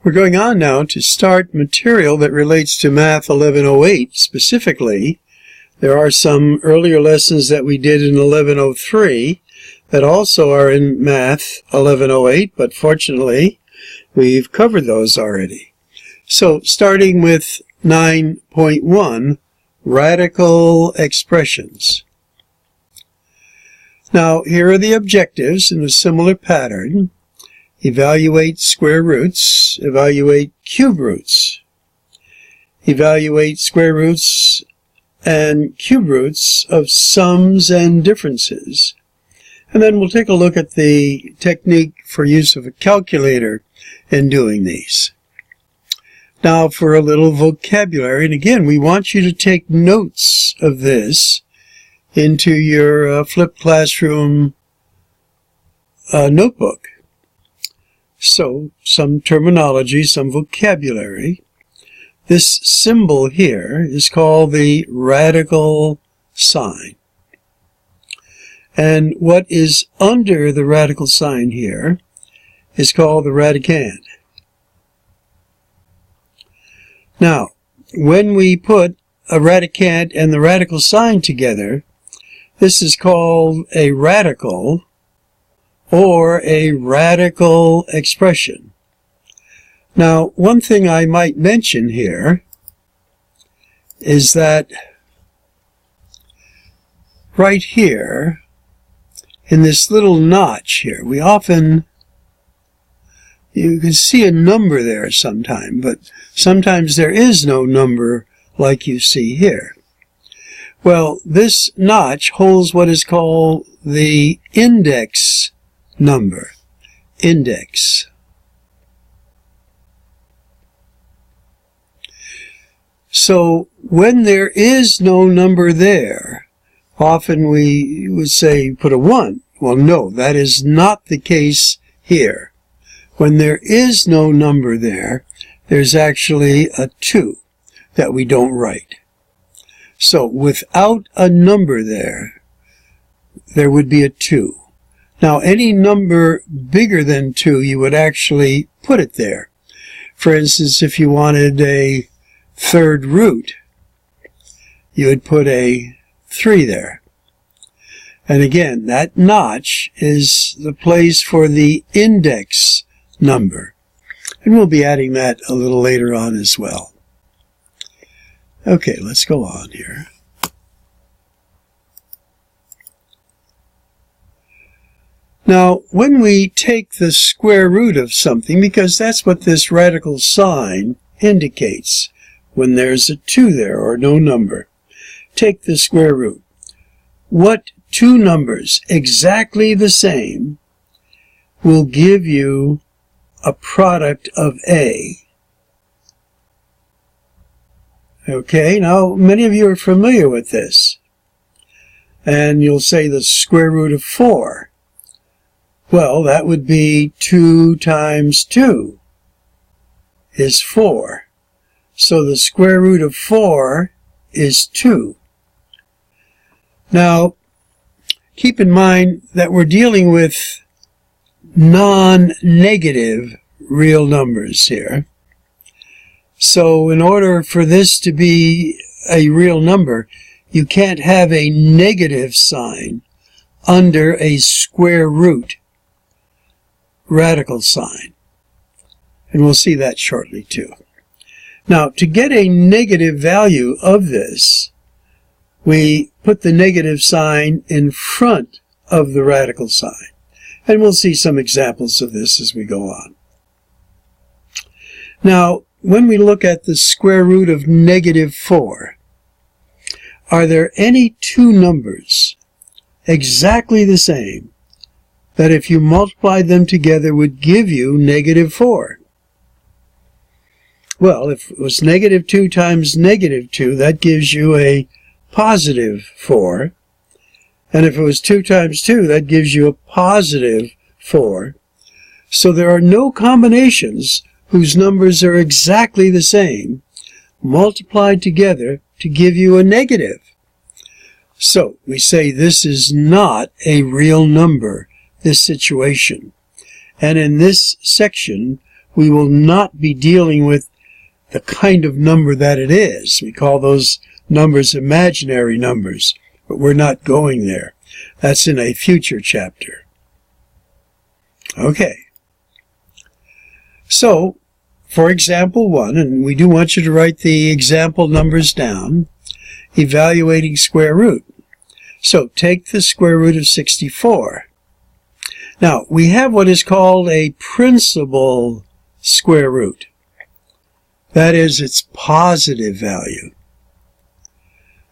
We're going on now to start material that relates to Math 1108 specifically. There are some earlier lessons that we did in 1103 that also are in Math 1108, but fortunately we've covered those already. So starting with 9.1, radical expressions. Now here are the objectives in a similar pattern. Evaluate square roots, evaluate cube roots, evaluate square roots and cube roots of sums and differences. And then we'll take a look at the technique for use of a calculator in doing these. Now for a little vocabulary, and again we want you to take notes of this into your flipped classroom notebook. So, some terminology, some vocabulary. This symbol here is called the radical sign. And what is under the radical sign here is called the radicand. Now, when we put a radicand and the radical sign together, this is called a radical or a radical expression. Now, one thing I might mention here is that right here, in this little notch here, we often, you can see a number there sometime, but sometimes there is no number like you see here. Well, this notch holds what is called the index number, index. So when there is no number there, often we would say put a 1. Well, no, that is not the case here. When there is no number there, there's actually a 2 that we don't write. So without a number there, there would be a 2. Now, any number bigger than 2, you would actually put it there. For instance, if you wanted a third root, you would put a 3 there. And again, that notch is the place for the index number. And we'll be adding that a little later on as well. Okay, let's go on here. Now, when we take the square root of something, because that's what this radical sign indicates, when there's a 2 there or no number, take the square root. What two numbers exactly the same will give you a product of A? Okay, now many of you are familiar with this. And you'll say the square root of 4. Well, that would be 2 times 2 is 4. So the square root of 4 is 2. Now, keep in mind that we're dealing with non-negative real numbers here. So in order for this to be a real number, you can't have a negative sign under a square root radical sign. And we'll see that shortly too. Now, to get a negative value of this, we put the negative sign in front of the radical sign. And we'll see some examples of this as we go on. Now, when we look at the square root of negative 4, are there any two numbers exactly the same that if you multiplied them together would give you negative 4? Well, if it was negative 2 times negative 2, that gives you a positive 4. And if it was 2 times 2, that gives you a positive 4. So there are no combinations whose numbers are exactly the same multiplied together to give you a negative. So we say this is not a real number, this situation. And in this section, we will not be dealing with the kind of number that it is. We call those numbers imaginary numbers, but we're not going there. That's in a future chapter. Okay. So, for example 1, and we do want you to write the example numbers down, evaluating square root. So, take the square root of 64. Now, we have what is called a principal square root. That is its positive value.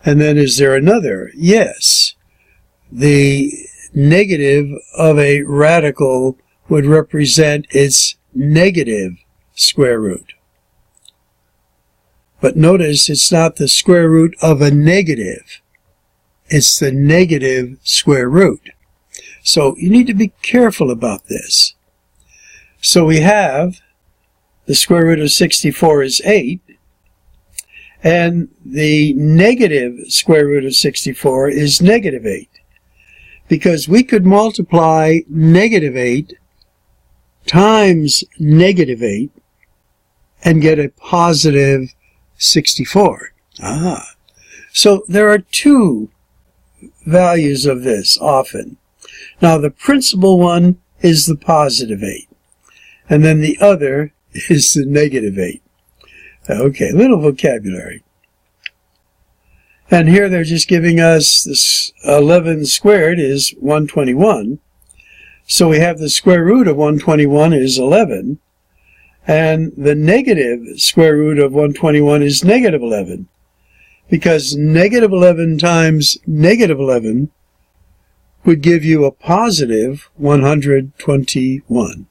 And then is there another? Yes. The negative of a radical would represent its negative square root. But notice it's not the square root of a negative. It's the negative square root. So you need to be careful about this. So we have the square root of 64 is 8, and the negative square root of 64 is negative 8. Because we could multiply negative 8 times negative 8 and get a positive 64. So there are two values of this often. Now the principal one is the positive 8, and then the other is the negative 8. Okay, little vocabulary. And here they're just giving us this 11 squared is 121. So we have the square root of 121 is 11. And the negative square root of 121 is negative 11. Because negative 11 times negative 11 would give you a positive 121.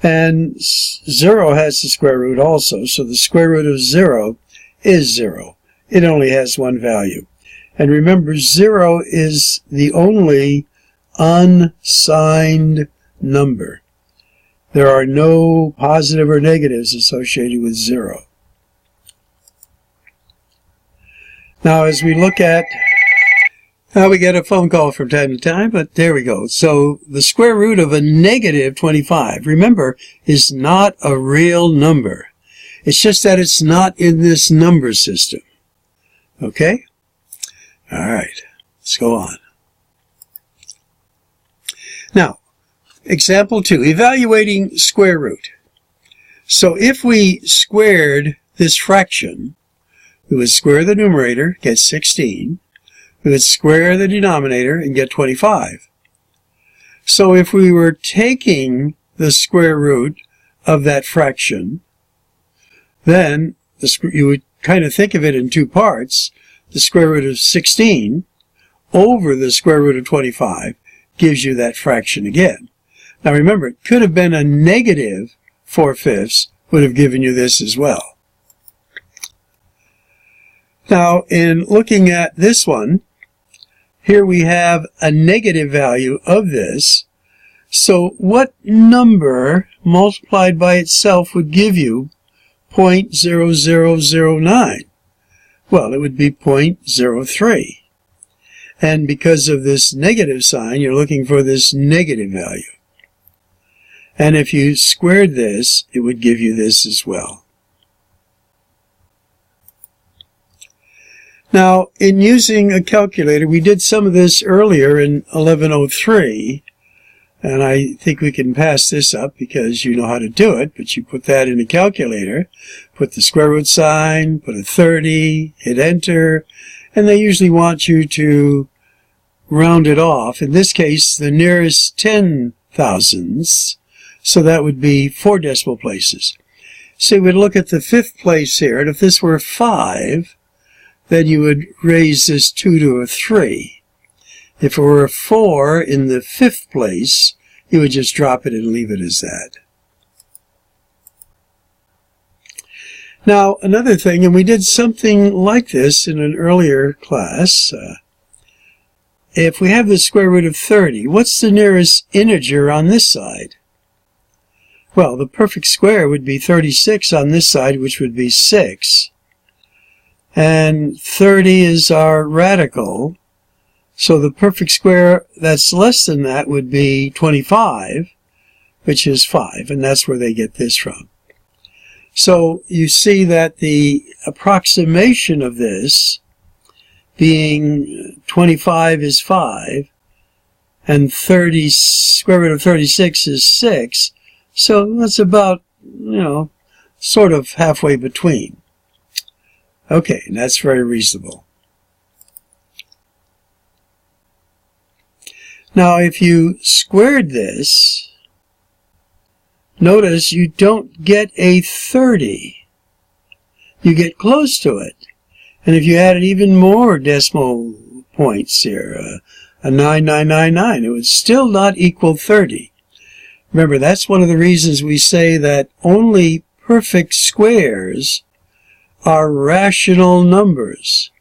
And 0 has the square root also, so the square root of 0 is 0. It only has one value. And remember, 0 is the only unsigned number. There are no positive or negatives associated with 0. Now, as we look at, we get a phone call from time to time, but there we go. So the square root of a negative 25, remember, is not a real number. It's just that it's not in this number system. Okay? All right. Let's go on. Now, example 2, evaluating square root. So if we squared this fraction, we would square the numerator, get 16. We would square the denominator and get 25. So if we were taking the square root of that fraction, then you would kind of think of it in two parts. The square root of 16 over the square root of 25 gives you that fraction again. Now remember, it could have been a negative 4/5 would have given you this as well. Now, in looking at this one, here we have a negative value of this. So what number multiplied by itself would give you 0.0009? Well, it would be 0.03. And because of this negative sign, you're looking for this negative value. And if you squared this, it would give you this as well. Now, in using a calculator, we did some of this earlier in 1103, and I think we can pass this up because you know how to do it, but you put that in a calculator, put the square root sign, put a 30, hit enter, and they usually want you to round it off. In this case, the nearest 10 thousandths, so that would be 4 decimal places. So we'd look at the 5th place here, and if this were 5, then you would raise this 2 to a 3. If it were a 4 in the 5th place, you would just drop it and leave it as that. Now, another thing, and we did something like this in an earlier class. If we have the square root of 30, what's the nearest integer on this side? Well, the perfect square would be 36 on this side, which would be 6. And 30 is our radical. So the perfect square that's less than that would be 25. which is 5, and that's where they get this from. So you see that the approximation of this being 25 is 5, and square root of 36 is 6, so that's about, sort of halfway between. Okay, and that's very reasonable. Now, if you squared this, notice you don't get a 30. You get close to it. And if you added even more decimal points here, a 9999, it would still not equal 30. Remember, that's one of the reasons we say that only perfect squares are rational numbers.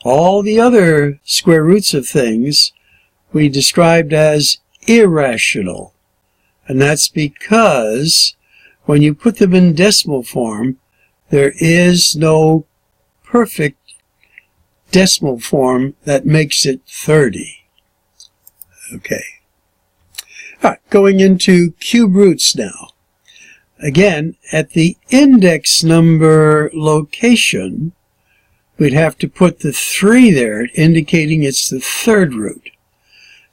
All the other square roots of things we described as irrational. And that's because when you put them in decimal form, there is no perfect decimal form that makes it 30. Okay. All right, going into cube roots now. Again, at the index number location, we'd have to put the 3 there, indicating it's the third root.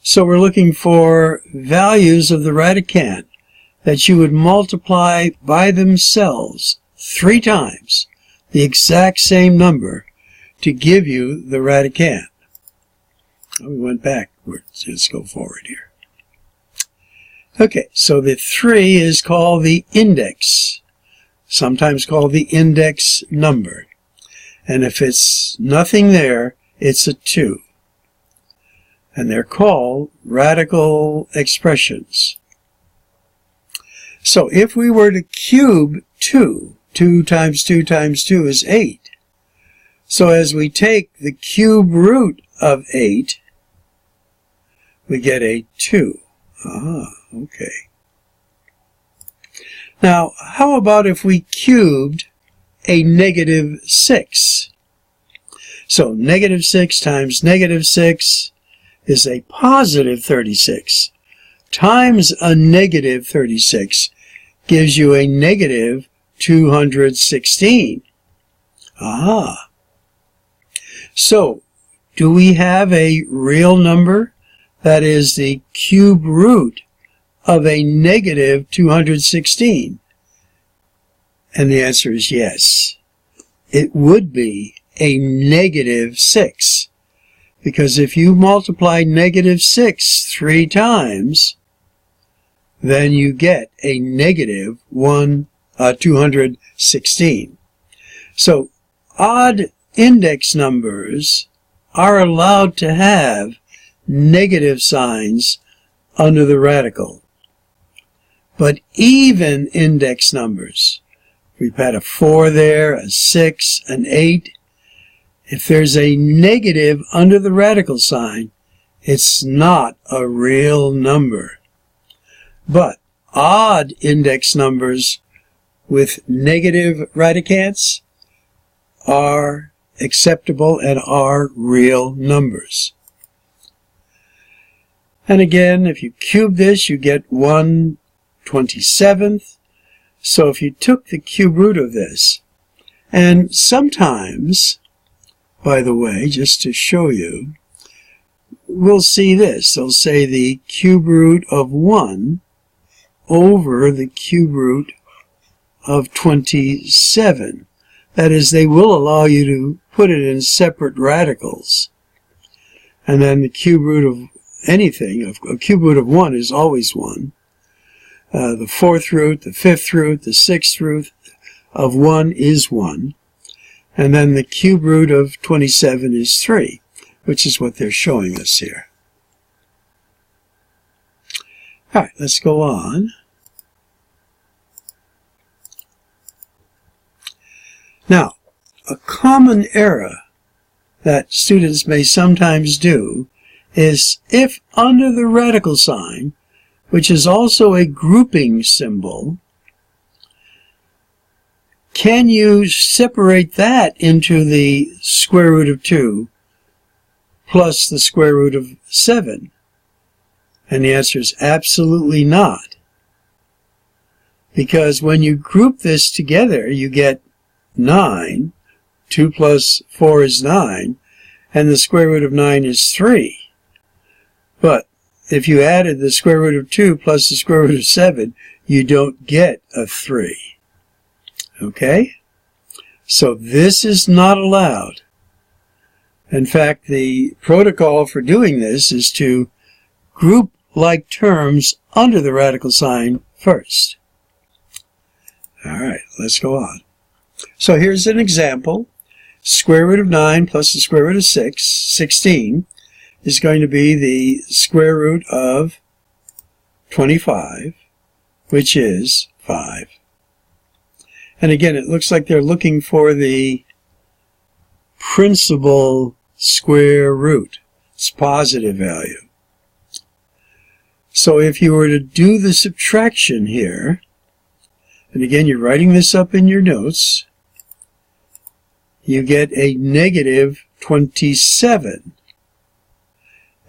So we're looking for values of the radicand that you would multiply by themselves 3 times, the exact same number, to give you the radicand. We went backwards. Let's go forward here. Okay, so the 3 is called the index, sometimes called the index number. And if it's nothing there, it's a 2. And they're called radical expressions. So if we were to cube 2, 2 times 2 times 2 is 8. So as we take the cube root of 8, we get a 2. Okay. Now, how about if we cubed a negative 6? So negative 6 times negative 6 is a positive 36, times a negative 36 gives you a negative 216. So, do we have a real number that is the cube root of a negative 216? And the answer is yes. It would be a negative 6. Because if you multiply negative 6 3 times, then you get a negative 216. So odd index numbers are allowed to have negative signs under the radical. But even index numbers, we've had a 4 there, a 6, an 8, if there's a negative under the radical sign, it's not a real number. But odd index numbers with negative radicands are acceptable and are real numbers. And again, if you cube this, you get 1/27th. So if you took the cube root of this, and sometimes, by the way, just to show you, we'll see this. They'll say the cube root of 1 over the cube root of 27. That is, they will allow you to put it in separate radicals. And then the cube root of anything, a cube root of 1 is always 1. The 4th root, the 5th root, the 6th root of 1 is 1. And then the cube root of 27 is 3, which is what they're showing us here. All right, let's go on. Now, a common error that students may sometimes do is if under the radical sign, which is also a grouping symbol, can you separate that into the square root of 2 plus the square root of 7? And the answer is absolutely not. because when you group this together, you get 9. 2 plus 4 is 9, and the square root of 9 is 3. But if you added the square root of 2 plus the square root of 7, you don't get a 3. Okay? So this is not allowed. In fact, the protocol for doing this is to group like terms under the radical sign first. All right, let's go on. So here's an example. Square root of 9 plus the square root of 6, 16, is going to be the square root of 25, which is 5. And again, it looks like they're looking for the principal square root. It's positive value. So if you were to do the subtraction here, and again, you're writing this up in your notes, you get a negative 27.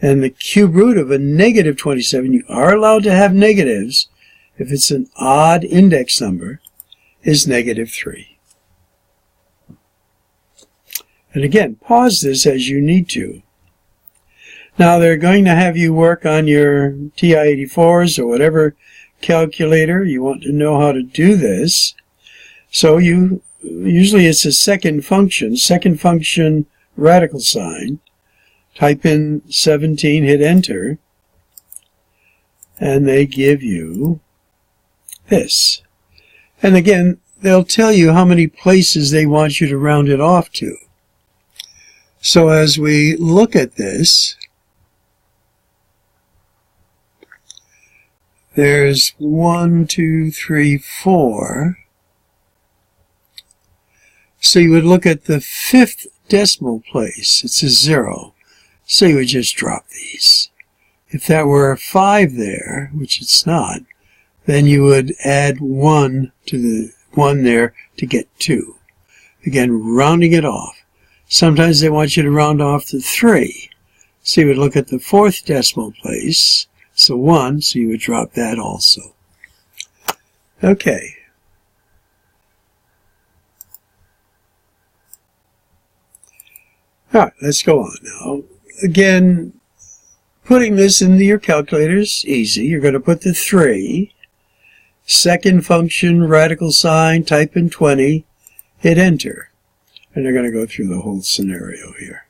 And the cube root of a negative 27, you are allowed to have negatives if it's an odd index number, is negative 3. And again, pause this as you need to. Now they're going to have you work on your TI-84s or whatever calculator. You want to know how to do this. So usually it's a second function radical sign. Type in 17, hit enter, and they give you this. And again, they'll tell you how many places they want you to round it off to. So as we look at this, there's 1, 2, 3, 4. So you would look at the 5th decimal place. It's a 0. So you would just drop these. If that were a 5 there, which it's not, then you would add 1 to the 1 there to get 2. Again, rounding it off. Sometimes they want you to round off to 3. So you would look at the 4th decimal place. So 1, so you would drop that also. Okay. All right, let's go on now. Again, putting this into your calculator is easy. You're going to put the 3, second function, radical sign, type in 20, hit enter. And they're going to go through the whole scenario here.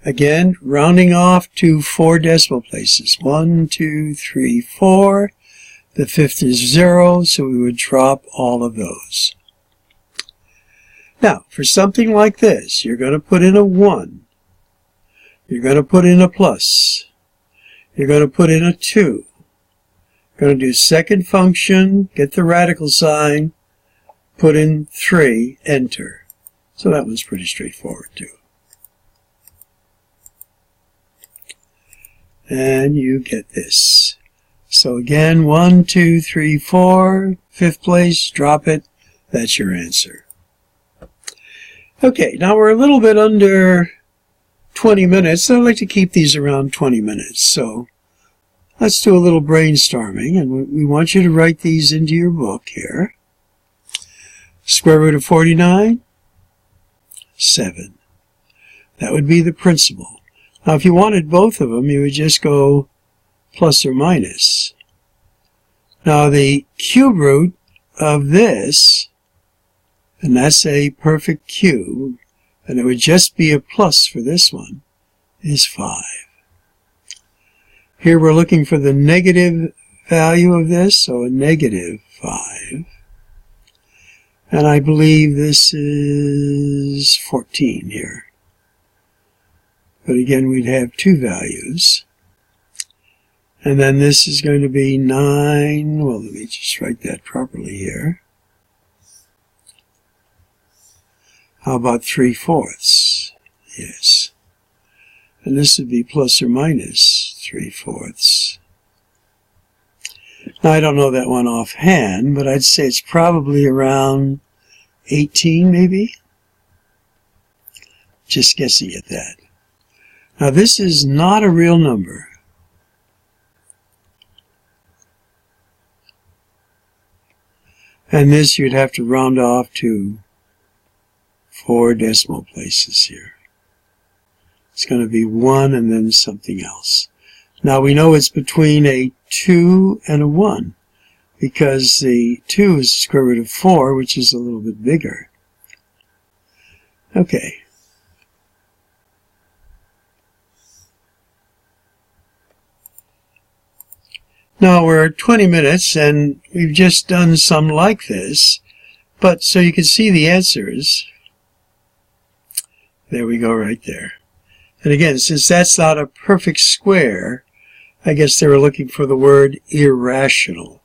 Again, rounding off to 4 decimal places. 1, 2, 3, 4. The 5th is 0, so we would drop all of those. Now, for something like this, you're going to put in a 1. You're going to put in a plus. You're going to put in a 2. You're going to do second function, get the radical sign, put in 3, enter. So that one's pretty straightforward too. And you get this. So again, 1, 2, 3, 4, 5th place, drop it. That's your answer. Okay, now we're a little bit under 20 minutes. I like to keep these around 20 minutes. So let's do a little brainstorming, and we want you to write these into your book here. Square root of 49, 7. That would be the principal. Now if you wanted both of them, you would just go plus or minus. Now the cube root of this, and that's a perfect cube, and it would just be a plus for this one, is 5. Here we're looking for the negative value of this, so a negative 5. And I believe this is 14 here. But again, we'd have 2 values. And then this is going to be 9. Well, let me just write that properly here. How about 3/4? Yes. And this would be plus or minus 3/4. Now, I don't know that one offhand, but I'd say it's probably around 18, maybe. Just guessing at that. Now, this is not a real number. And this you'd have to round off to 4 decimal places here. It's going to be 1 and then something else. Now we know it's between a 2 and a 1 because the 2 is the square root of 4, which is a little bit bigger. Okay. Now we're at 20 minutes and we've just done some like this, but so you can see the answers. There we go right there. And again, since that's not a perfect square, I guess they were looking for the word irrational.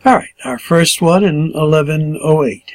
All right, our first one in 1108.